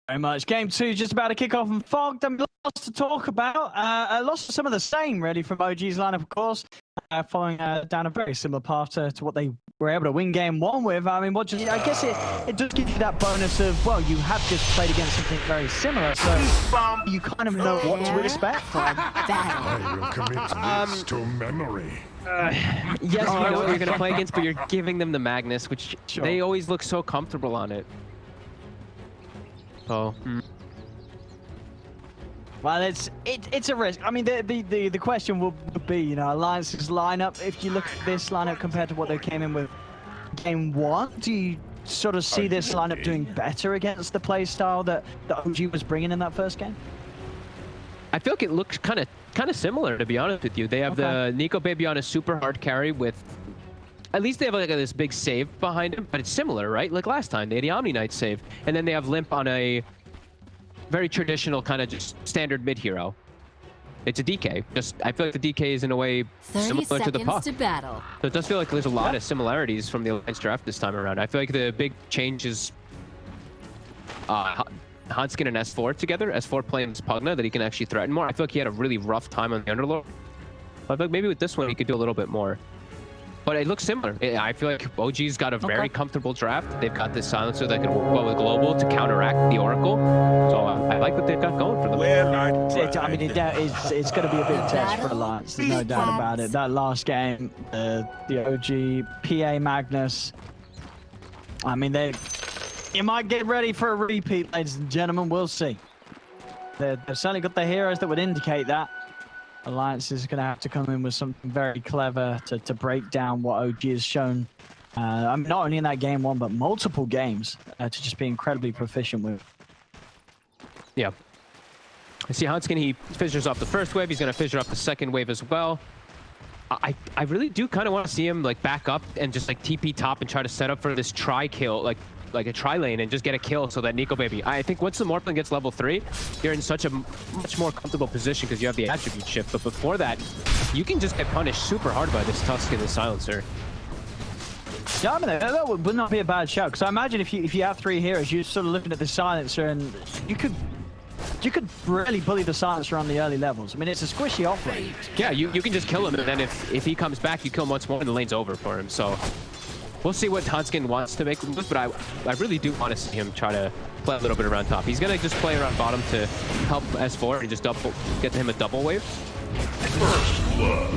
Very much. Game 2 just about to kick off, and Fog, lots to talk about. Lots of some of the same, really, from OG's lineup, of course, following down a very similar path to what they were able to win game 1 with. I mean, I guess it does give you that bonus of, well, you have just played against something very similar, so you kind of know what to expect. I will commit this to memory. Yes, you know what you're going to play against, but you're giving them the Magnus, which they always look so comfortable on it. Oh. Well, it's a risk. I mean, the question will be, you know, Alliance's lineup. If you look at this lineup compared to what they came in with game 1, do you sort of see this lineup doing better against the play style that OG was bringing in that first game? I feel like it looks kind of similar, to be honest with you. They have the Nico Baby on a super hard carry with. At least they have like this big save behind him, but it's similar, right? Like last time, they had the Omni Knight save, and then they have Limp on a very traditional kind of just standard mid hero. It's a DK. I feel like the DK is in a way similar to the Puck. So it does feel like there's a lot of similarities from the Alliance draft this time around. I feel like the big change is Hanskin and S4 together. S4 playing Pugna that he can actually threaten more. I feel like he had a really rough time on the Underlord. I feel like maybe with this one he could do a little bit more. But it looks similar. I feel like OG's got a very comfortable draft. They've got this silencer that can go with Global to counteract the Oracle. So I like what they've got going for them. I mean, it's going to be a big test for Alliance. There's no doubt about it. That last game, the OG PA Magnus. I mean, you might get ready for a repeat, ladies and gentlemen. We'll see. They've certainly got the heroes that would indicate that. Alliance is going to have to come in with something very clever to break down what OG has shown. I mean, not only in that game 1, but multiple games to just be incredibly proficient with. Yeah. I see Hanskin, he fissures off the first wave. He's going to fissure off the second wave as well. I really do kind of want to see him like back up and just like TP top and try to set up for this tri-kill, like a tri-lane and just get a kill so that Nico Baby. I think once the Morphling gets level 3, you're in such a much more comfortable position because you have the attribute shift. But before that, you can just get punished super hard by this Tusk and the Silencer. Yeah, I mean, that would not be a bad shout, because I imagine if you have 3 heroes, you're sort of looking at the Silencer and you could really bully the Silencer on the early levels. I mean, it's a squishy offlane. Yeah, you can just kill him, and then if he comes back, you kill him once more and the lane's over for him. So we'll see what Hanskin wants to make moves, but I really do want to see him try to play a little bit around top. He's going to just play around bottom to help S4 and just get him a double wave.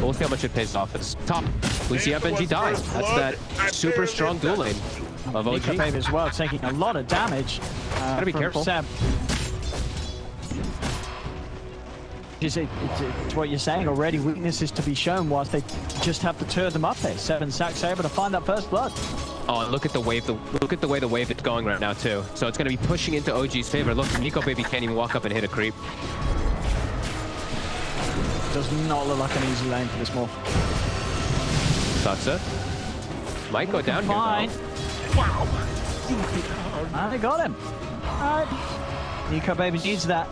We'll see how much it pays off. It's top. We see FNG die. That's that super strong dual lane of OG. Nico Baby as well, taking a lot of damage. Gotta be careful. Seb. It's what you're saying already. Weaknesses to be shown whilst they just have to turn them up there. 7 sacks able to find that first blood. Oh, and look at the wave. Look at the way the wave is going right now too. So it's going to be pushing into OG's favor. Look, Nico Baby can't even walk up and hit a creep. Does not look like an easy lane for this morph. Satsa might go down fine. Here. Wow. And they got him. All right. Nico Baby needs that.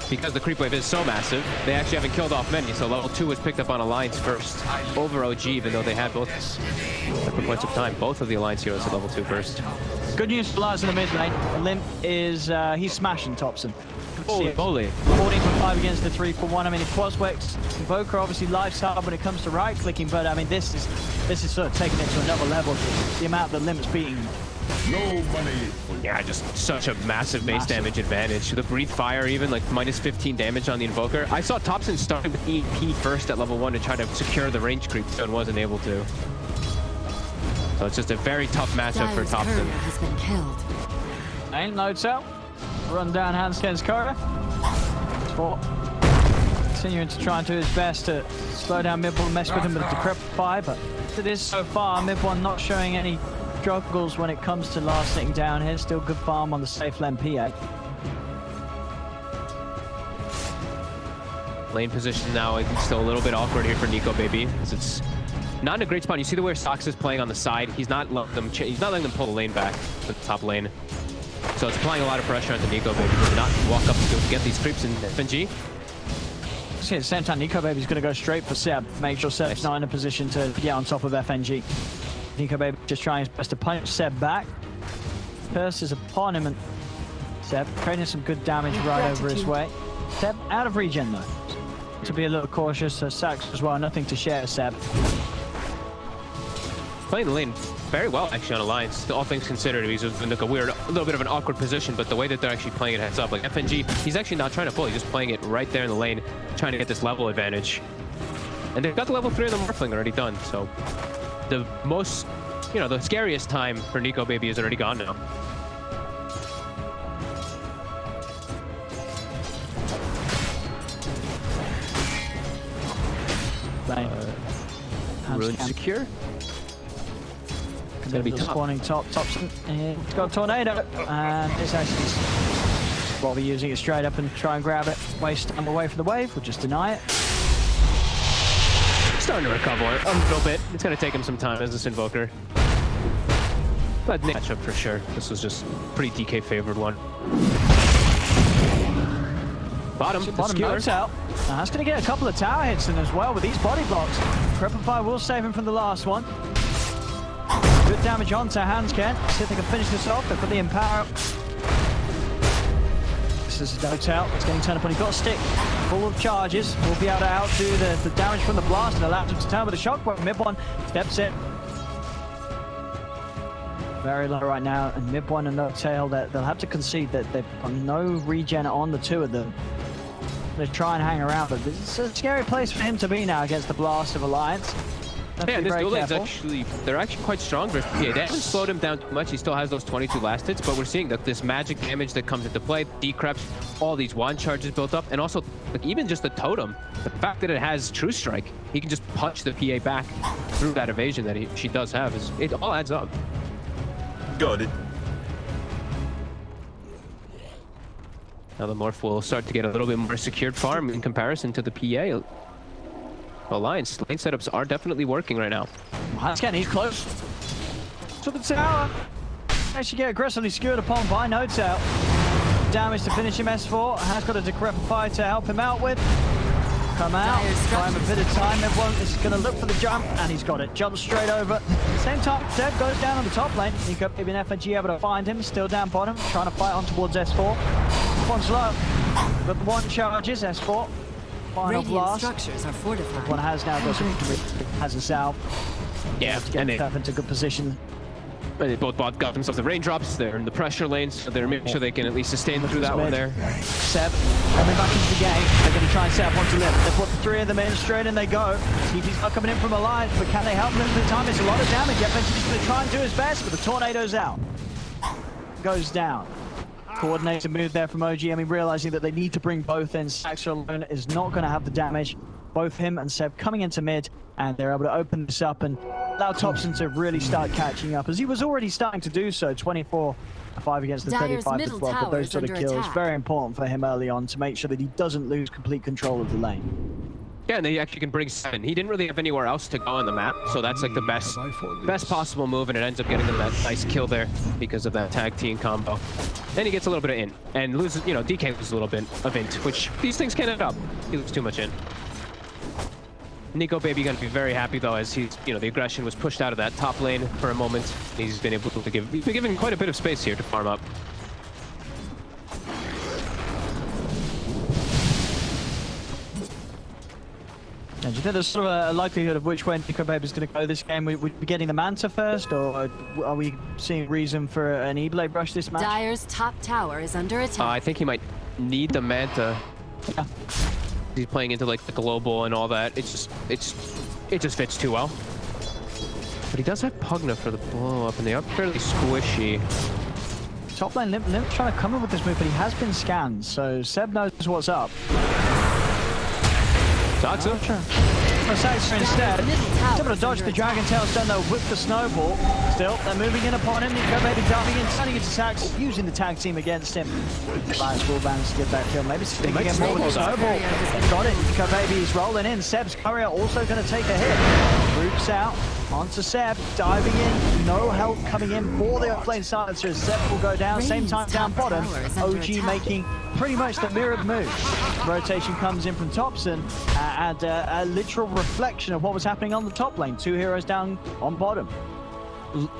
Because the creep wave is so massive, they actually haven't killed off many, so level 2 was picked up on Alliance first over OG, even though they had both different points of time. Both of the Alliance heroes at level 2 first. Good news for Lars in the mid lane. Limp is, he's smashing Thompson. Holy moly. 14 for 5 against the 3 for 1. I mean, it was Invoker obviously lifestyle when it comes to right clicking, but I mean, this is sort of taking it to another level. The amount that Limp's beating. No money. Yeah, just such a massive base damage advantage. The breathe fire even like minus 15 damage on the Invoker. I saw Thompson starting with EP first at level 1 to try to secure the range creep and wasn't able to. So it's just a very tough matchup for Thompson. Has been killed. Ain't no tell. Run down Hanskin's courier. Continuing to try and do his best to slow down Mid1, mess with him with the Decrepify, but it is so far Mid1 not showing any struggles when it comes to last sitting down here. Still good farm on the safe lane PA. Lane position now is still a little bit awkward here for Nico Baby, because it's not in a great spot. You see the way Sox is playing on the side. He's not letting them pull the lane back to the top lane. So it's applying a lot of pressure onto Nico Baby to not walk up to get these creeps in FNG. See, at the same time, Nico Baby's going to go straight for Seb. Make sure Seb's not in a position to get on top of FNG. Nico Baby just trying his best to punch Seb back. Curse is upon him, and Seb trading some good damage right over his way. Seb out of regen though. To be a little cautious, so Sax as well, nothing to share, Seb. Playing the lane very well, actually, on Alliance. All things considered, he's in like a little bit of an awkward position, but the way that they're actually playing it heads up, like FNG, he's actually not trying to pull, he's just playing it right there in the lane, trying to get this level advantage. And they've got the level 3 of the Morphling already done, so the most, you know, the scariest time for Nico Baby is already gone now. Rune secure. It's going to be spawning Topson. It's got a tornado, and it's actually Bobby using it straight up and try and grab it. Waste time away from the wave, we'll just deny it. Starting to recover a little bit. It's going to take him some time as this Invoker. But matchup for sure. This was just pretty DK favored one. Bottom notes out. Now that's going to get a couple of tower hits in as well with these body blocks. Crepify will save him from the last one. Good damage onto Hansken. See if they can finish this off. They've got the Empower. This is a note out. It's getting turned up on. He's got a stick full of charges. We'll be able to outdo the damage from the blast and allow him to turn with a shockwave. Mid one steps in. Very low right now. And mid one and no tail, they'll have to concede that they've got no regen on the two of them. They try and hang around, but it's a scary place for him to be now against the blast of Alliance. Yeah, and this duel lane's actually, they're actually quite strong versus PA. They haven't slowed him down too much. He still has those 22 last hits, but we're seeing that this magic damage that comes into play, decreps, all these wand charges built up, and also like even just the totem, the fact that it has True Strike, he can just punch the PA back through that evasion that she does have. It all adds up. Got it. Now the Morph will start to get a little bit more secured farm in comparison to the PA. Alliance lane setups are definitely working right now. Hansken, he's close to the tower. Actually get aggressively skewered upon by no tail. Damage to finish him. S4 has got a Decrepify to help him out with. Come out, try him a bit of time. Everyone is going to look for the jump, and he's got it. Jumps straight over. Same time, Seb goes down on the top lane. Nico Baby and FNG able to find him. Still down bottom, trying to fight on towards S4. One's low, but one charges S4. Final blast. Structures are fortified. One has now got some, has a salve. Yeah, to get himself into good position. They both got themselves the raindrops. They're in the pressure lanes, so they're making sure they can at least sustain through that one there. Seb coming back into the game. They're going to try and set up one to live. They put the three of them in, straight in they go. TP's not coming in from Alliance, but can they help them in time? It's a lot of damage. FNG's going to try and do his best, but the tornado's out. Goes down. Coordinated move there from OG. I mean, realizing that they need to bring both in. Saxer alone is not going to have the damage. Both him and Seb coming into mid, and they're able to open this up and allow Topson to really start catching up, as he was already starting to do so. 24-5 against the 35 as well, but those sort of kills, very important for him early on to make sure that he doesn't lose complete control of the lane. Yeah, and they actually can bring 7. He didn't really have anywhere else to go on the map, so that's like the best possible move, and it ends up getting him that nice kill there because of that tag team combo. Then he gets a little bit of in, and loses, you know, DK loses a little bit of int, which these things can end up. He loses too much in. Nico Baby gonna be very happy though, as he's, you know, the aggression was pushed out of that top lane for a moment. He's been able to he's been given quite a bit of space here to farm up. And do you think there's sort of a likelihood of which way Nico Baby is going to go this game? Would we be getting the Manta first, or are we seeing reason for an E-Blade rush this match? Dire's top tower is under attack. I think he might need the Manta. Yeah. He's playing into like the global and all that. It just fits too well. But he does have Pugna for the blow up, and they are fairly squishy. Top lane Limp trying to come in with this move, but he has been scanned, so Seb knows what's up. Saxer? Saxer instead. He's able to dodge the Dragon Tail Stone though with the snowball. Still, they're moving in upon him. Nico Baby diving in, turning into Sax, using the tag team against him. Lance will manage to get that kill. Maybe sticking in more with the snowball. Got it. Nico Baby is rolling in. Seb's courier also going to take a hit. Roots out onto Seb, diving in. No help coming in for the offlane silencer. Seb will go down. Same time down bottom. OG making pretty much the mirrored move. Rotation comes in from Topson, and a literal reflection of what was happening on the top lane. Two heroes down on bottom.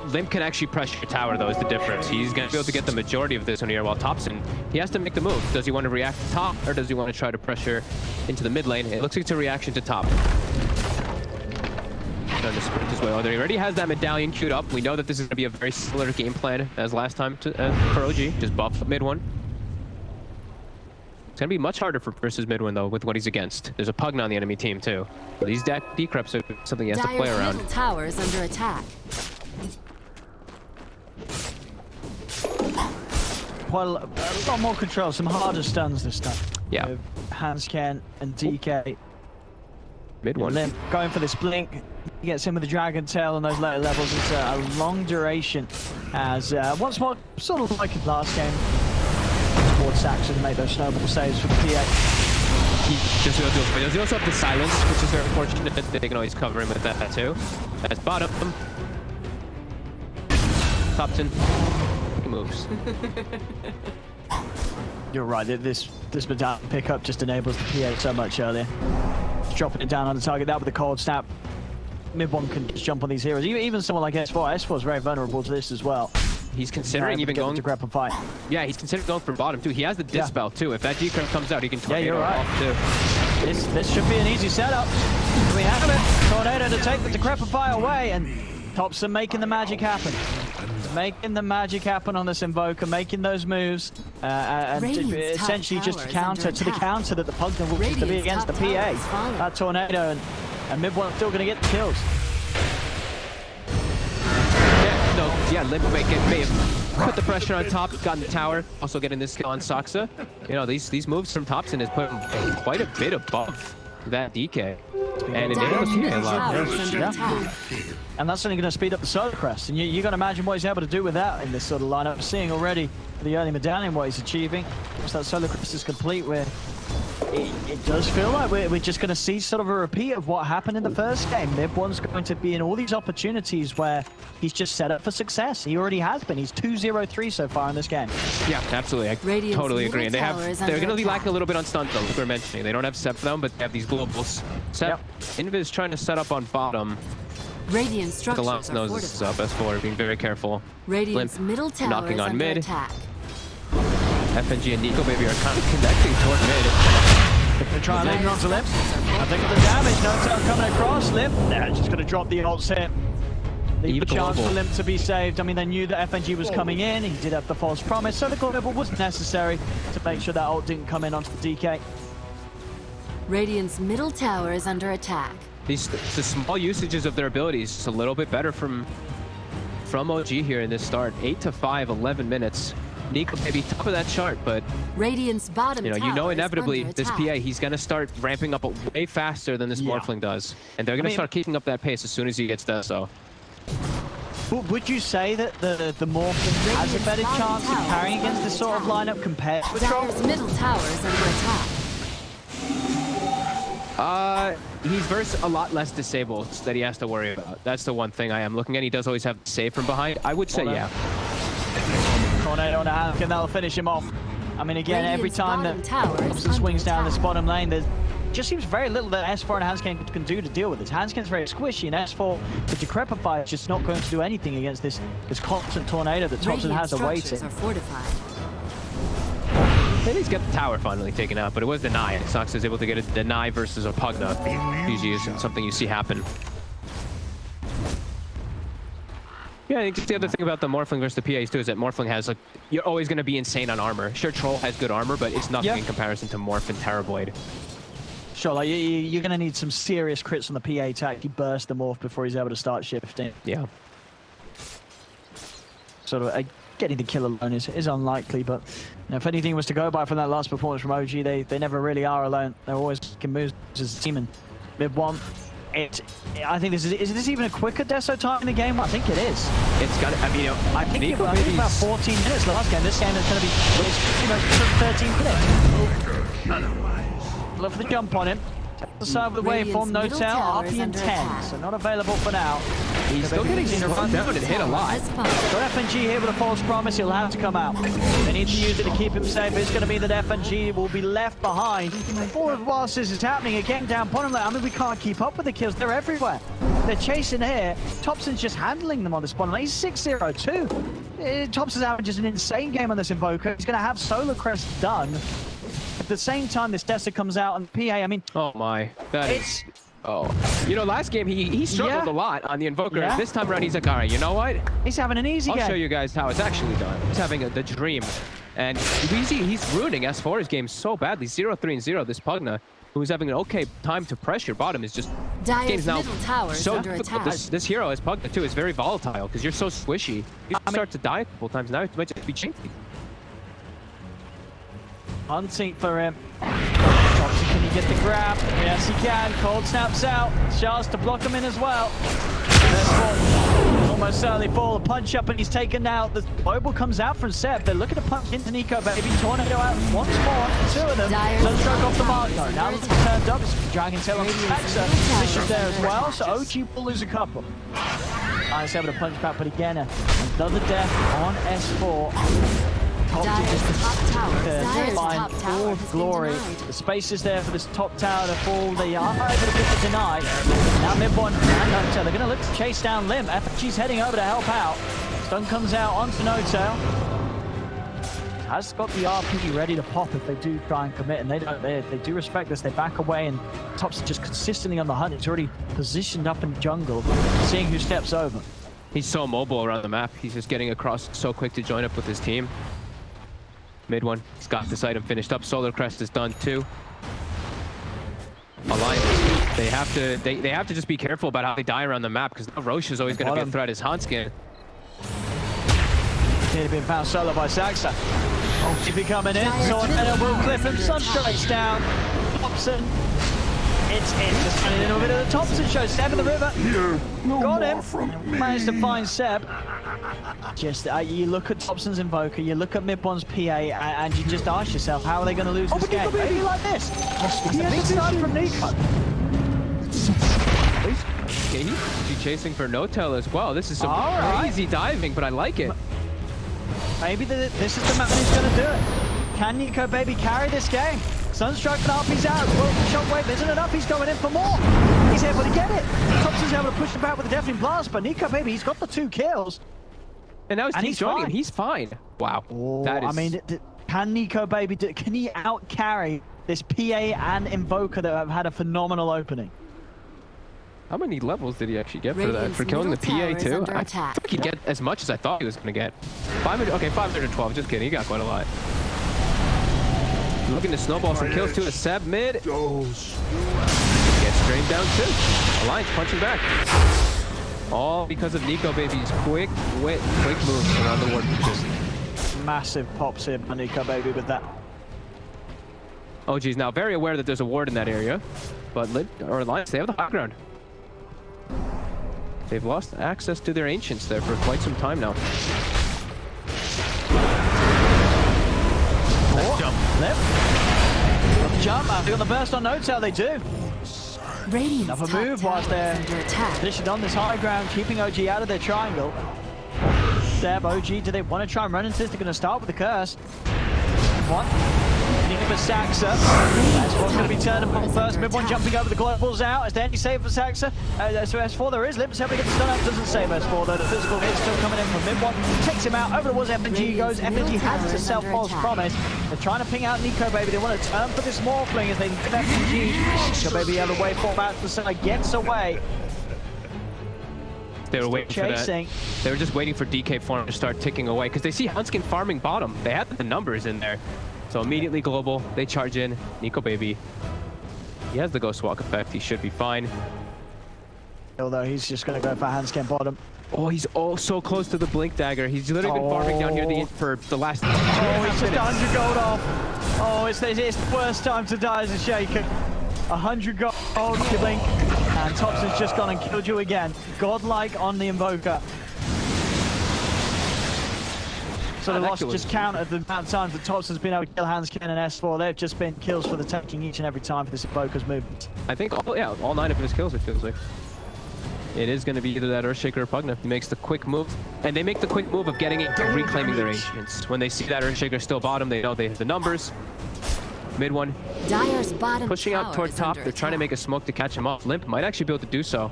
Limp can actually pressure tower, though, is the difference. He's going to be able to get the majority of this one here, while Thompson, he has to make the move. Does he want to react to top, or does he want to try to pressure into the mid lane? It looks like it's a reaction to top. Trying to sprint his way. Oh, there he already has that medallion queued up. We know that this is going to be a very similar game plan as last time for OG. Just buff mid one. It's going to be much harder versus mid one, though, with what he's against. There's a Pugna on the enemy team, too. But these decreps are something he has to play around. Middle tower is under attack. Well, a lot more control, some harder stuns this time. Yeah. With Hansken and DK. Mid one. Limp going for this blink. He gets in with the Dragon Tail on those later levels. It's a long duration. As once more, sort of like last game, towards Saxon to make those snowball saves for the PA. He also have the silence, which is very unfortunate. They can always cover him with that too. That's bottom. Thompson. He moves. You're right. This medallion pickup just enables the PA so much earlier. Dropping it down on the target. That with the cold snap. Mid one can just jump on these heroes. Even someone like S4. S4 is very vulnerable to this as well. He's considering even going to grab a fight. Yeah, he's considering going for bottom too. He has the dispel too. If that decrypt comes out, he can tornado you're right. off too. This should be an easy setup. We have it. Tornado to take the Decrepify away, and Thompson making the magic happen. Making the magic happen on this Invoker, making those moves, and essentially just a counter to the counter that the Pugna wishes to be against the PA. That Tornado and mid one still going to get the kills. Yeah, Limp may have put the pressure on top, gotten the tower, also getting this kill on Saksa. You know, these moves from Thompson has put him quite a bit above that DK. And it enables PA a lot. Yeah. And that's only going to speed up the Solar Crest. And you got to imagine what he's able to do with that in this sort of lineup. Seeing already the early medallion what he's achieving. Once that Solar Crest is complete, it does feel like we're just going to see sort of a repeat of what happened in the first game. Mid one's going to be in all these opportunities where he's just set up for success. He already has been. He's 2-0-3 so far in this game. Yeah, absolutely. I totally agree. And they're going to be lacking a little bit on stun though, like we were mentioning. They don't have Sep for them, but they have these globals. Sep, Invis trying to set up on bottom. Radiant structures Galance knows this is up. S4 being very careful. Radiant's middle tower knocking on mid. Attack. FNG and Nico Baby are kind of connecting toward mid. They're going to try and lead on to Limp. I think of the damage, no tail coming across. Limp, they're just going to drop the ults here. Leave the chance for Limp to be saved. I mean, they knew that FNG was coming in. He did have the false promise, so the global was necessary to make sure that ult didn't come in onto the DK. Radiant's middle tower is under attack. The small usages of their abilities is a little bit better from OG here in this start. 8 to 5, 11 minutes. Nico maybe top of that chart, but Radiant's bottom tower inevitably this PA, he's gonna start ramping up way faster than this Morphling does, and they're gonna start keeping up that pace as soon as he gets there. So, would you say that the Morphling has a better chance of carrying against this sort of lineup compared to Dyer's middle tower is under attack. He's versus a lot less disabled that he has to worry about. That's the one thing I am looking at. He does always have save from behind. I would say, yeah. Tornado on a hand, and that'll finish him off. I mean, again, every time that Thompson swings down this bottom lane, there just seems very little that S4 and Hansken can do to deal with this. Hansken's very squishy, and S4, the Decrepify is just not going to do anything against this constant Tornado that Thompson has awaiting. He's got the tower finally taken out, but it was denied. Sox is able to get a deny versus a Pugna. Usually is something you see happen. Yeah, I think the other thing about the Morphling versus the PAs too is that Morphling has, like, you're always going to be insane on armor. Sure, Troll has good armor, but it's nothing in comparison to Morph and Terrorblade. Sure, like you're going to need some serious crits on the PA to actually burst the Morph before he's able to start shifting. Yeah. Sort of getting the kill alone is unlikely, but if anything was to go by from that last performance from OG, they never really are alone. They're always making moves as a team, and mid one. I think is this even a quicker Deso time in the game? I think it is. It's got. I mean, I think it was about 14 minutes last game. This game is going to be 13 minutes. Look for the jump on him. Tap the side of the waveform. No tail. RP and 10, so not available for now. He's still getting slowed down and hit a lot. Got FNG here with a false promise. He'll have to come out. They need to use it to keep him safe. It's going to be that FNG will be left behind. All whilst this is happening, again down bottom lane. I mean, we can't keep up with the kills. They're everywhere. They're chasing here. Thompson's just handling them on this bottom lane. He's 6-0 too. Thompson's having just an insane game on this Invoker. He's going to have Solar Crest done. At the same time, this Dessa comes out on PA. I mean, oh my, that is. Oh, you know, last game he struggled a lot on the Invoker. Yeah. This time around, he's like, all right, you know what? He's having an easy game. I'll show you guys how it's actually done. He's having the dream, and we see he's ruining S4's game so badly. 0-3-0. This Pugna, who's having an okay time to pressure bottom, is just game's now so difficult. This hero, as Pugna too, is very volatile because you're so squishy. You start to die a couple times now. It might just be chinky. Hunting for him. Thompson, can he get the grab? Yes, he can. Cold snaps out. Chance to block him in as well. Almost certainly fall. A punch up, and he's taken out. The global comes out from Seb. They're looking to punch into Nico, baby. Tornado out once more. Two of them. Sunstroke off the mark. No, now it's turned up. It's Dragon Tail on Saxa. Mission's there as well, so OG will lose a couple. Nice able to punch back, but again, another death on S4. To find full glory. The space is there for this top tower to fall. They are able to get it denied. Now mid-one and Notail. They're going to look to chase down Lim. FFG's heading over to help out. Stun comes out onto Notail. Has got the RP ready to pop if they do try and commit, and they do respect this. They back away, and Top's just consistently on the hunt. He's already positioned up in jungle, seeing who steps over. He's so mobile around the map. He's just getting across so quick to join up with his team. Mid one, he's got this item finished up. Solar Crest is done too. Alliance, they have to just be careful about how they die around the map, because now Roche is always going to be a threat as Hanskin. He'd been found solo by Saxa. OTP coming in, so an will clip him. Sunstrike's down. Thompson. It's just running in a bit of the Thompson show. Seb in the river. Got him. Managed to find Seb. Just you look at Thompson's Invoker, you look at Mid-One's PA, and you just ask yourself, how are they going to lose this game? Maybe like this. He has a big start from Nico. Okay, he's chasing for Notail as well. This is some crazy diving, but I like it. Maybe this is the map he's going to do it. Can Nico Baby carry this game? Sunstrike and RP's out. Well, Shockwave isn't enough. He's going in for more. He's able to get it. Thompson's able to push him back with a Deafening Blast, but Nico Baby, he's got the 2 kills. And now he's joining him. He's fine. Wow. Oh, that is... I mean, can Nico Baby can he out carry this PA and Invoker that have had a phenomenal opening? How many levels did he actually get for that? For killing the PA too? I think he'd get as much as I thought he was going to get. 500, okay, 512. Just kidding. He got quite a lot. Looking to snowball some kills too. A Seb mid. Gets drained down too. Alliance punching back. All because of Nico Baby's quick moves around the ward. Just massive pops here by Nico Baby with that. OG's now very aware that there's a ward in that area, but Alliance, they have the high ground. They've lost access to their ancients there for quite some time now. Let's jump. Left. Jump after the burst on Notail, they do. Another move whilst they're positioned on this high ground, keeping OG out of their triangle. Seb, OG, do they want to try and run into this? They're going to start with the curse. One. For Saxa. That's what's going to be turned upon first. Mid-one jumping over the globals out. Is there any save for Saxa? So S4 there is. Limp's able to get the stun up. Doesn't save S4 though. The physical hit still coming in from Mid-one. Takes him out. Over towards FNG goes. FNG has to sell false promise. They're trying to ping out Nico Baby. They want to turn for this Morphling as they give FNG. Nico Baby out of the way. Fall back to the side. Gets away. They were waiting for that. They were just waiting for DK form to start ticking away because they see Hanskin farming bottom. They had the numbers in there. So immediately global, they charge in. Nico Baby, he has the Ghost Walk effect. He should be fine. Although he's just going to go for Hanskin bottom. Oh, he's so close to the Blink Dagger. He's literally been farming down here for the last 2 he's just 100 gold off. Oh, it's the worst time to die as a Shaker. 100 gold to Blink. And Thompson's just gone and killed you again. Godlike on the Invoker. So the loss just counted the amount of times that Thompson's been able to kill Hanskin and S4. They've just been kills for the taking each and every time for this Invoker's movement. I think all 9 of his kills, it feels like. it is going to be either that Earthshaker or Pugna. He makes the quick move, and they make the quick move of getting it and reclaiming their Ancients. When they see that Earthshaker still bottom, they know they have the numbers. Mid one, Dire's bottom pushing out tower toward is top. under They're trying to attack. make a smoke to catch him off. Limp might actually be able to do so.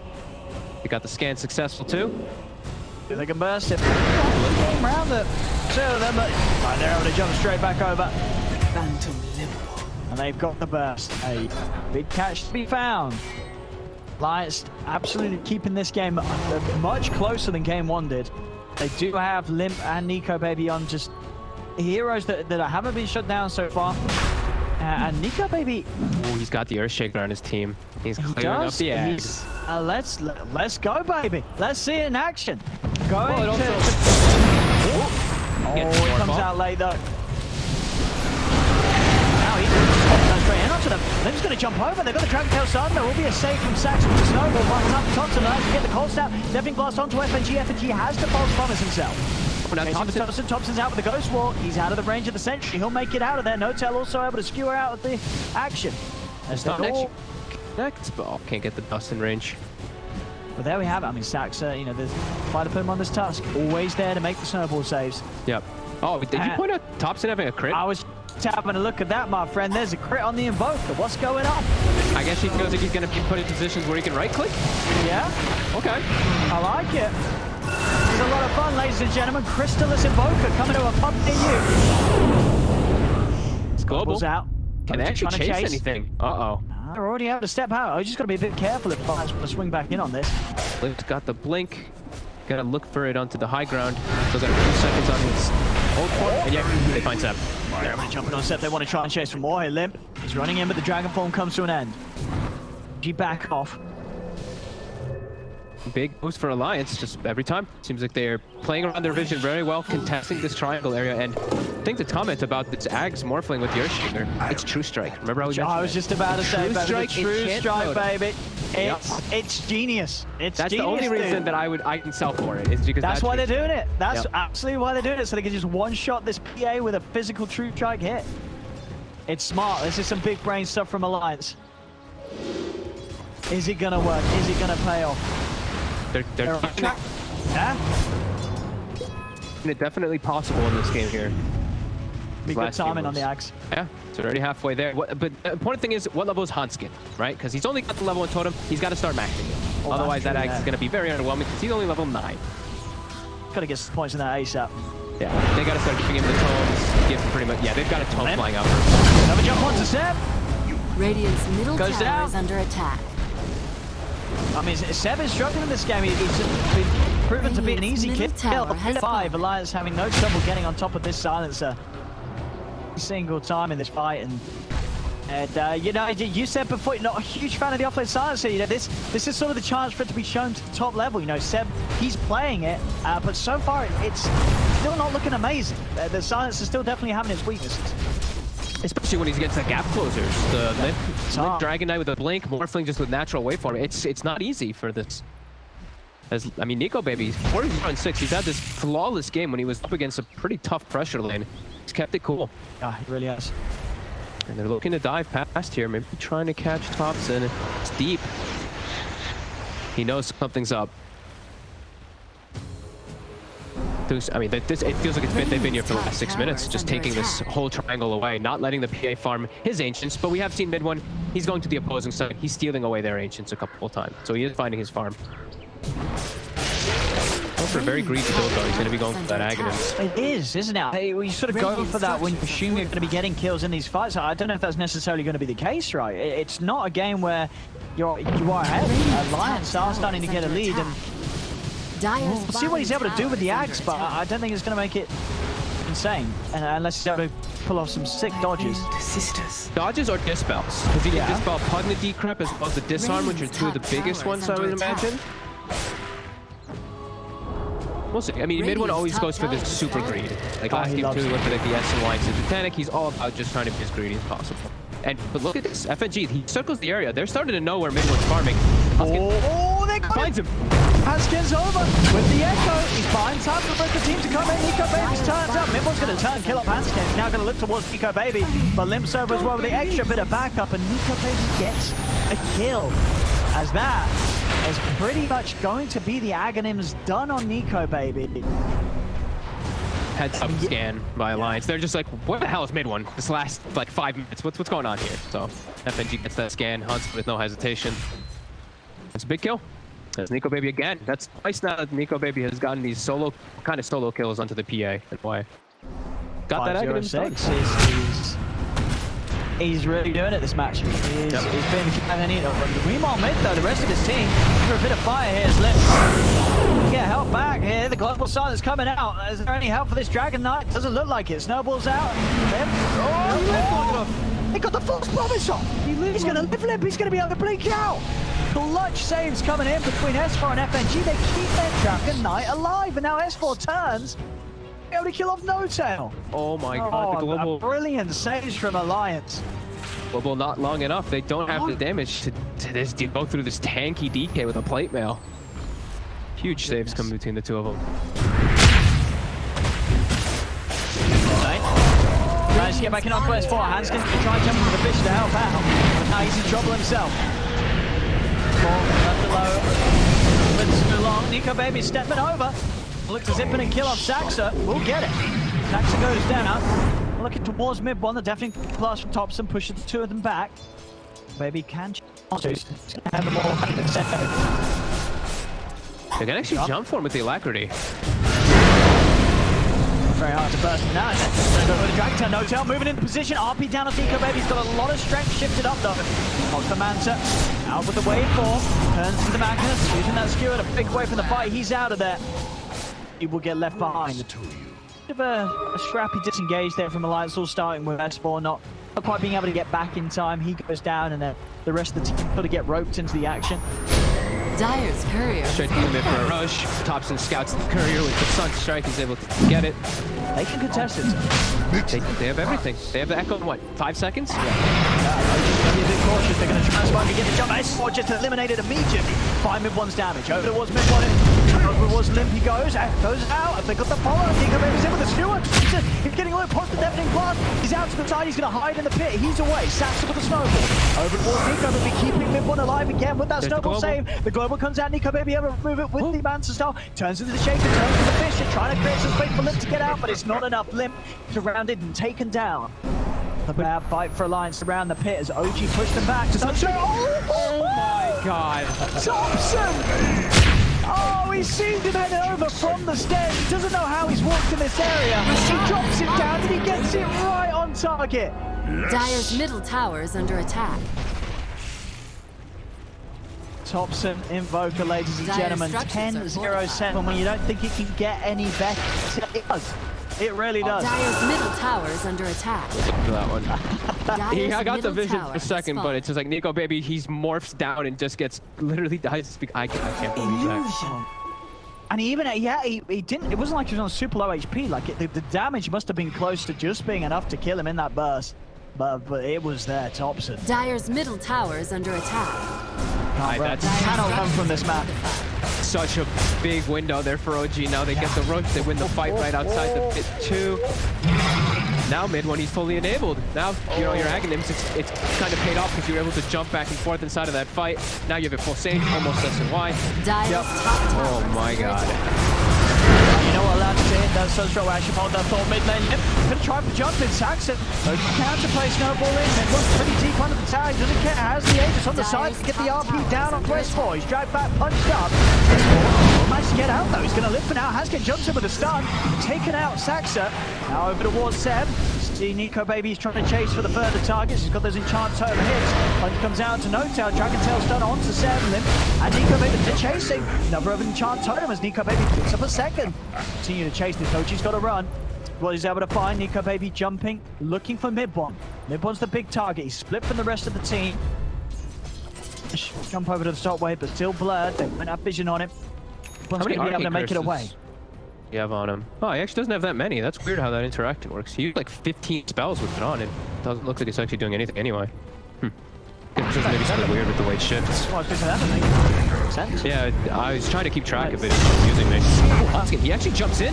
He got the scan successful too. They can burst it. Game round the two of them, but they're able to jump straight back over. And they've got the burst. A big catch to be found. Lions absolutely keeping this game much closer than game one did. They do have Limp and Nico Baby on just heroes that haven't been shut down so far. And Nico Baby, Ooh, he's got the Earthshaker on his team. He's clearing up the eggs. Let's go, baby. Let's see it in action. Going Well, it to... Gets Oh, it more comes ball. out late though. Now he's going straight in onto them. Limp's going to jump over. They've got the Dragon Tail Sun. There will be a save from Sax with the Snowball. Buttons up Thompson and to get the cold snap. Deafening Blast onto FNG. FNG has to false promise himself. Now Thompson's out with the Ghost Wall. He's out of the range of the Sentry. He'll make it out of there. No Tail also able to skewer out of the action. As they all... Connects, but oh, can't get the dust in range. But there we have it. I mean, Sax, you know, there's try to put him on this task. Always there to make the snowball saves. Yep. Oh, did you point out Thompson having a crit? I was having a look at that, my friend. There's a crit on the Invoker. What's going on? I guess he feels like he's going to be put in positions where he can right-click. Yeah? Okay. I like it. This is a lot of fun, ladies and gentlemen. Crystallis Invoker coming to a pub near you. It's global. Out. Can they actually chase anything? Uh-oh. They're already able to step out. I just got to be a bit careful if Lions want to swing back in on this. Limp's got the blink. Got to look for it onto the high ground. Still got a few seconds on his ult point. And yeah, they find Seb. They're able to jump in on Seb. They want to try and chase for more. Hey, Limp. He's running in, but the Dragon Form comes to an end. G back off. Big boost for Alliance, just every time. Seems like they're playing around their vision very well, contesting this triangle area. And I think the comment about this Ags morphling with the Earthshaker, it's True Strike. Remember how we mentioned I was just about to say, baby, Strike, the True it's Strike, mode. baby. It's genius. It's That's genius, the only reason that I can sell for it. Is because that's why they're doing it. That's Yep. absolutely why they're doing it. So they can just one-shot this PA with a physical True Strike hit. It's smart. This is some big brain stuff from Alliance. Is it gonna work? Is it gonna pay off? They're on track. Yeah. it's definitely possible in this game here. Be good Last few timing on moves. the Axe. Yeah, so already halfway there. But the important thing is, what level is Hanskin, right? Because he's only got the level 1 totem. He's got to start maxing it. Oh, Otherwise, that true, Axe is going to be very underwhelming because he's only level 9. Gotta get some points in that ASAP. Yeah, they got to start giving him the tomes. Give him pretty much. Yeah, they've got a tome Limp. flying out. Another jump onto Seb. Radiant's middle Goes tower down. is under attack. I mean, Seb is struggling in this game. He's just been proven to be an easy Middle kill. tower has 5. fallen. Alliance having no trouble getting on top of this silencer. Every single time in this fight. And you know, you said before, you're not a huge fan of the offlane silencer. You know, this is sort of the chance for it to be shown to the top level. You know, Seb, he's playing it, but so far it's still not looking amazing. The silencer still definitely having its weaknesses. Especially when he's against the gap closers. The Limp Dragon Knight with a blink, Morphling just with natural waveform. It's not easy for this. I mean, Nico Baby, 4-6. He's had this flawless game when he was up against a pretty tough pressure lane. He's kept it cool. Yeah, he really has. And they're looking to dive past here, maybe trying to catch Thompson. It's deep. He knows something's up. I mean, it feels like they've been here for the last 6 minutes, just taking this whole triangle away, not letting the PA farm his Ancients. But we have seen mid one, he's going to the opposing side. He's stealing away their Ancients a couple of times. So he is finding his farm. For a very greedy build though, he's going to be going for that Aghanim. It is, isn't it? Hey, you sort of go for that when you assume you're going to be getting kills in these fights. I don't know if that's necessarily going to be the case, right? It's not a game where you are ahead. Alliance are starting to get a lead, and we'll see what he's able to do with the Axe, but I don't think it's going to make it insane, and unless he's able to pull off some sick dodges. Dodges or dispels? Because he can dispel Pugna Decrep as well as the Disarm, which are two of the biggest ones I would imagine. We'll see. I mean, mid one always goes for this super greed. Like last game too, he went for like the S and Y Titanic. He's all about just trying to be as greedy as possible. But look at this, FNG, he circles the area. They're starting to know where mid one's farming. Oh, they finds him. Haskins over with the Echo. He's buying time for both the team to come in. Nico Baby's turns up. Mid-one's going to turn, kill up Haskins. He's now going to look towards Nico Baby, but Limp's over as well with the extra bit of backup, and Nico Baby gets a kill. As that is pretty much going to be the Aghanims done on Nico, baby. Heads up scan by Alliance. They're just like, what the hell is mid one? This last like 5 minutes. What's going on here? So FNG gets that scan, hunts with no hesitation. It's a big kill. There's Nico Baby again. That's twice now that Nico Baby has gotten these solo kills onto the PA. And why? Got that Aghanim. He's really doing it this match. He's been meanwhile mid though, the rest of his team for a bit of fire here. Let's get help back here. The global silence coming out. Is there any help for this Dragon Knight? Doesn't look like it. Snowball's out. He got the false promise off. He's going to live limp. He's going to be able to blink out. Clutch saves coming in between S4 and FNG. They keep their Dragon Knight alive, and now S4 turns. Able to kill off No Tail. Oh my god, the global. Brilliant saves from Alliance. Global not long enough. They don't have the damage to go through this tanky DK with a plate mail. Huge saves coming between the two of them. Nice to get back in on quest 4. Hanskin can try jumping with the fish to help out, but now he's in trouble himself. Left below. It's too long. Nico Baby stepping over. Look to zip in and kill off Saxa. We'll get it. Saxa goes down. Looking towards mid one. The definitely blast from Thompson pushes the two of them back. Baby can have the ball back in the center. They can actually jump for him with the alacrity. Very hard to burst him now. Gonna go with the Dragon Tail. No Tail moving into position. RP down on Nico Baby's got a lot of strength shifted up though. Off the Manta. Out with the wave 4. Turns to the Magnus. Using that skewer to pick away from the fight. He's out of there. He will get left behind. Bit of a scrappy disengage there from Alliance, all starting with S4 not quite being able to get back in time. He goes down, and then the rest of the team got to get roped into the action. Dire's courier. Straight to the mid for a rush. Thompson scouts the courier with the Sun Strike. He's able to get it. They can contest it. They have everything. They have the Echo in what, 5 seconds? Yeah. Be a bit cautious. They're going to try and get the jump. S4 just eliminated immediately. 5 mid one's damage. Over towards mid one. Over towards Limp. He goes out. They got the follow. Nico Baby's in with the skewer. He's getting a little past the deafening blast. He's out to the side. He's going to hide in the pit. He's away. Saxa with the snowball. Over towards Nico Baby, keeping mid one alive again with that snowball save. The global comes out. Nico Baby able to move it with the Manta style. Turns into the shaker. Turns to the fish. They're trying to create some space for Limp to get out, but it's not enough. Limp surrounded and taken down. The bad fight for Alliance around the pit as OG pushed them back. Oh my god. Thompson! Oh, he seemed to head over from the stairs. He doesn't know how he's walked in this area. He drops it down and he gets it right on target. Dire's middle tower is under attack. Thompson Invoker, ladies and gentlemen. 10-0-7 when you don't think it can get any better. It does. It really does. Dire's middle tower is under attack. That one. I got the vision for a second, but it's just like Nico Baby, he's morphs down and just gets literally dies. I can't believe that. And even, he didn't, it wasn't like he was on super low HP. Like, the damage must have been close to just being enough to kill him in that burst. But it was there, Thompson. Dire's middle tower is under attack. Cannot run from this map. Such a big window there for OG. Now they get the rush. They win the fight right outside the pit too. Now mid one, he's fully enabled. Now, you know, your Aghanims, it's kind of paid off because you're able to jump back and forth inside of that fight. Now you have a full save, almost SNY. Oh my god. You know what, lads, that Sunstro actually hold that thought mid lane. Gonna try to jump in Saxon. Counter play snowball in. It was pretty deep under the tower. He doesn't care. Has the Aegis on the side to get the RP down on Quest 4. He's dragged back, punched up. Managed to get out though. He's gonna live for now. Haskin jumps in with a stun. Taken out Saxa. Now over towards Seb. See Nico Baby's trying to chase for the further targets. He's got those enchant totem hits. Punch comes out to No Tail. Dragon Tail stun onto Seb. And Nico Baby chasing. Number of enchant totem as Nico Baby picks up a second. Continue to chase this. OG's got to run. What he's able to find, Nico Baby jumping, looking for Midbon. Midbon's the big target. He's split from the rest of the team. Jump over to the top wave, but still blurred. They won't have vision on him. Midbon's going to be able to make it away. You have on him. Oh, he actually doesn't have that many. That's weird how that interaction works. He used like 15 spells with it on. It doesn't look like it's actually doing anything anyway. It's just maybe sort of weird with the way it shifts. Well, that doesn't make sense. Yeah, I was trying to keep track of it. It's confusing me. Huskin, he actually jumps in.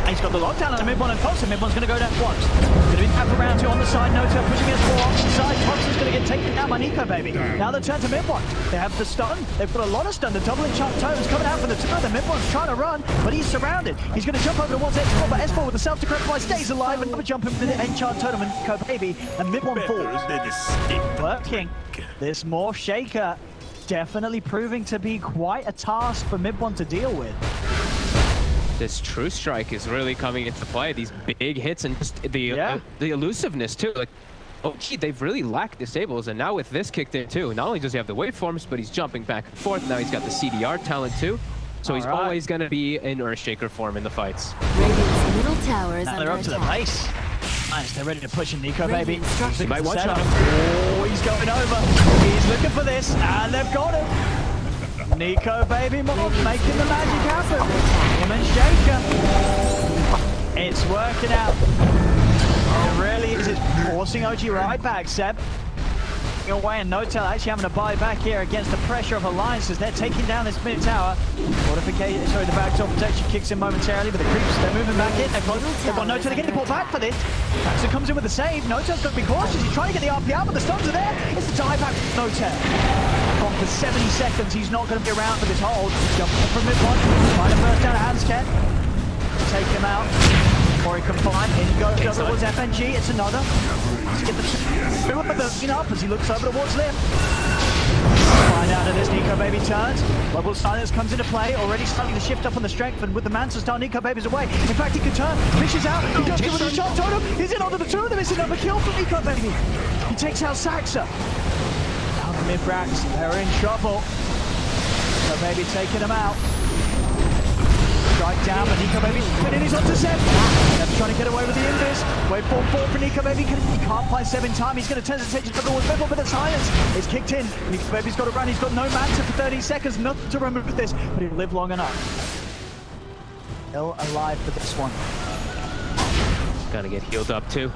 He's got the lockdown on the mid one and Thompson. Mid one's going to go down once. Going to be back for round 2 on the side. Noto pushing his 4 off the side. Thompson's going to get taken down by Nico, baby. Now they turn to mid one. They have the stun. They've got a lot of stun. The double enchant totems coming out for the turn. The mid one's trying to run, but he's surrounded. He's going to jump over towards S4, but S4 with the self-decryptify stays alive. Another jump into the enchant totem and Nico, baby. And mid one falls. Working. This morph shaker definitely proving to be quite a task for mid one to deal with. This true strike is really coming into play. These big hits and just the elusiveness too. Like, oh gee, they've really lacked disables, and now with this kicked in too. Not only does he have the waveforms, but he's jumping back and forth. Now he's got the CDR talent too. So he's always going to be in Earthshaker form in the fights. Radiant's middle tower is Now under they're up to the attack. pace. Nice, they're ready to push in Nico, baby. He might one-shot him. Oh, he's going over. He's looking for this, and they've got him. Nico, baby, making the magic happen. Him and Shaker. It's working out. It really is. It's forcing OG right back, Seb. Away, and Notel actually having to buy back here against the pressure of Alliance as they're taking down this mid tower. Fortification, sorry, the backdoor protection kicks in momentarily, but the creeps, they're moving back in. They've got Notel to get the ball back for this. Baxter comes in with the save. Notel's going to be cautious. He's trying to get the RP out, but the stuns are there. It's the die back from Notel. For 70 seconds, he's not going to be around for this hold. Jumping from mid one, trying to burst down a Hansken. Take him out. Or he can find. In goes the other towards FNG. It's another. Let's get the up as he looks over towards Lim. Find out that this Nico baby turns. Level silence comes into play. Already starting to shift up on the strength, and with the Mansa star, Nico baby's away. In fact, he can turn. Fishes out. He does good with the shot totem. He's in onto the 2 of them. It's another kill for Nico baby. He takes out Saxa. Down the mid-racks. They're in trouble. Nico baby taking him out. Strike down, but Nico baby spinning his onto Seb. Seb's trying to get away with the invis. Wait for Nico baby. He can't find Seb in time. He's going to turn his attention to the wall, but the silence is kicked in. Nico baby's got to run. He's got no Manta for 30 seconds. Nothing to remove this, but he'll live long enough. Still alive for this one. Gonna get healed up too.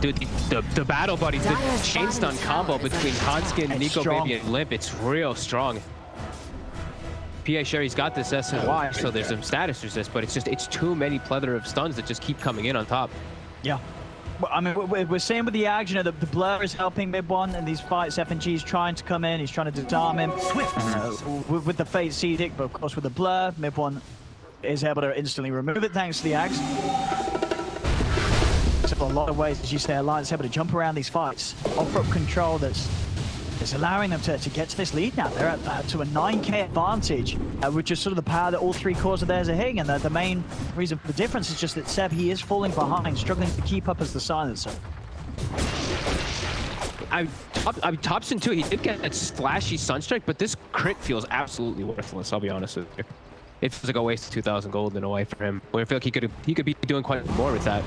Dude, the battle buddies, the chain stun combo between Hanskin, Nico baby, and Limp, it's real strong. PA Sherry's got this SNY, so there's some status resist, but it's too many plethora of stuns that just keep coming in on top. Yeah. Well, I mean, we're seeing with the Ags, you know, the Blur is helping mid one in these fights. FNG's trying to come in, he's trying to disarm him. With the Fate Cedic, but of course with the Blur, mid one is able to instantly remove it thanks to the Ags. So a lot of ways, as you say, Alliance able to jump around these fights, offer up control that's allowing them to get to this lead now. They're at to a 9k advantage, which is sort of the power that all 3 cores of theirs are hitting, and the main reason for the difference is just that Seb, he is falling behind, struggling to keep up as the silencer. Thompson too, he did get that splashy Sunstrike, but this crit feels absolutely worthless, I'll be honest with you. It feels like a waste of 2,000 gold in a way for him. Where I feel like he could be doing quite more with that.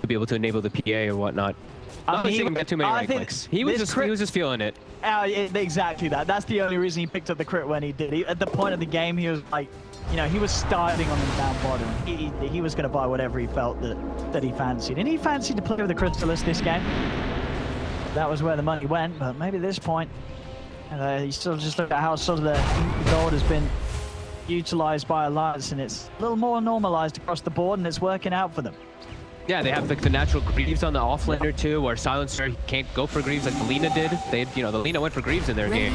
To be able to enable the PA or whatnot. I don't think he got too many right clicks. He was just feeling it. Exactly that. That's the only reason he picked up the crit when he did. At the point of the game, he was like, you know, he was starting on the down bottom. He was going to buy whatever he felt that he fancied. And he fancied to play with the Crystallis this game. That was where the money went, but maybe at this point, you still just look at how sort of the gold has been utilized by Alliance, and it's a little more normalized across the board, and it's working out for them. Yeah, they have like the natural Greaves on the offlaner too, or Silencer can't go for Greaves like the Lina did. The Lina went for Greaves in their game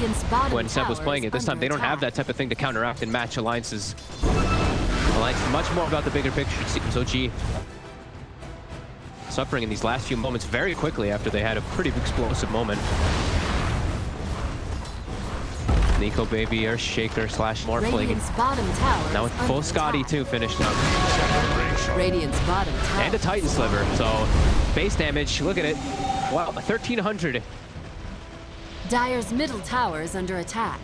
when Seb was playing it. This time they don't have that type of thing to counteract and match Alliance's. Alliance much more about the bigger picture. So OG suffering in these last few moments very quickly after they had a pretty explosive moment. Nico baby, Earthshaker / Morphling. Now with full Scotty too finished up. Radiant's bottom tower. And a Titan Sliver, so base damage, look at it. Wow, 1,300. Dire's middle tower is under attack.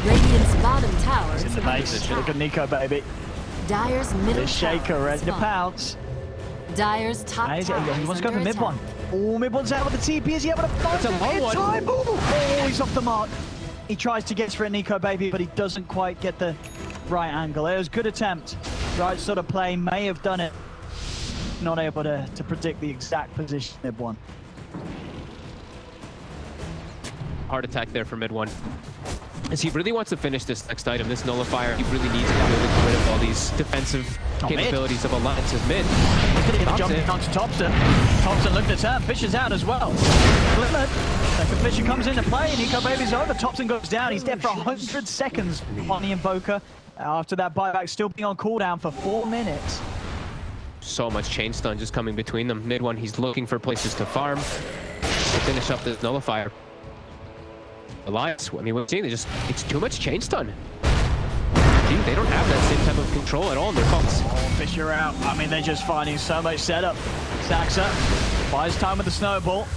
Radiant's bottom tower is in the base. Look at Nico baby. Dire's middle Shaker ready to pounce. Dire's top tower. He wants to go for mid one. Oh, mid one's out with the TP. Is he able to find it in time? Oh, he's off the mark. He tries to get for it, Nico baby, but he doesn't quite get the right angle. It was a good attempt. Right sort of play, may have done it. Not able to predict the exact position mid one. heart attack there for mid one. As he really wants to finish this next item, this nullifier, he really needs to be able to get rid of all these defensive capabilities of Alliance's mid. Look at him jumping onto Thompson. Thompson looked at turn, Fisher's out as well. Limit. Second Fisher comes into play, Nico Baby's over. Thompson goes down. He's dead for 100 seconds on the Invoker. After that buyback, still being on cooldown for 4 minutes. So much chain stun just coming between them. Mid one, he's looking for places to farm to finish up this nullifier. Alliance, I mean, we're seeing it's too much chain stun. Dude, they don't have that same type of control at all in their fights. Oh, Fisher out. I mean, they're just finding so much setup. Saxa buys time with the snowball.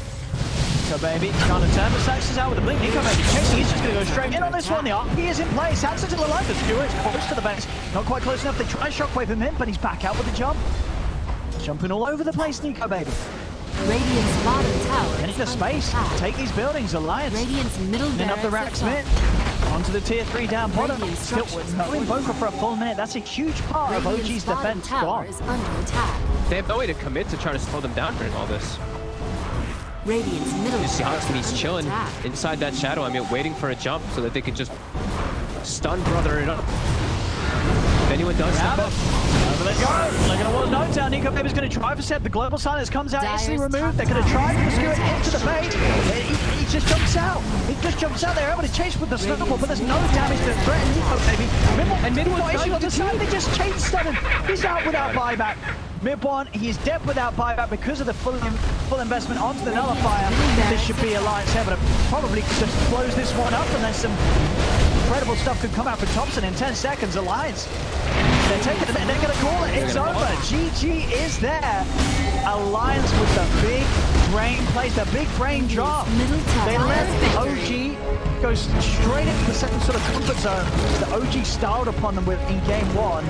Nico Baby trying to turn, but Saxa's out with the blink. Nico Baby chasing, he's just going to go straight in on this one. The RP is in place. Saxa's still alive. The Stewart is close to the base. Not quite close enough. They try to shockwave him in, but he's back out with the jump. Jumping all over the place, Nico Baby. Radiant's bottom tower Getting the is space. under attack. Take these buildings, Alliance. Radiant's middle Then up the barracks rack are Smith. Onto the tier 3 down bottom. Radiant Still structures no Invoker for a full minute. That's a huge part of Radiant's OG's bottom defense tower gone. is under attack. They have no way to commit to trying to slow them down during all this. Radiant's middle Just barracks honestly, he's are chilling under attack. inside that shadow. I mean, waiting for a jump so that they can just stun brother it up. If anyone does step up. Over they go. They're going to wall no down. Nico Baby's going to try for set. The global silence comes out instantly Dyer's removed. They're top going to try tower to skew it is into the under bait. He just jumps out. He just jumps out. They're able to chase with the snowball, but there's no damage to threaten Nico Baby. And mid one issue on the side. They just chain stun him. He's out without buyback. Mid one, he's dead without buyback because of the full investment onto the nullifier. This should be Alliance able to probably just close this one up, and then some incredible stuff could come out for Thompson in 10 seconds. Alliance, they're taking it, they're going to call it. It's over. GG is there. Alliance with the big brain plays, the big brain drop. Middle tower They let has the OG go straight into the second sort of comfort zone that OG styled upon them with in game 1.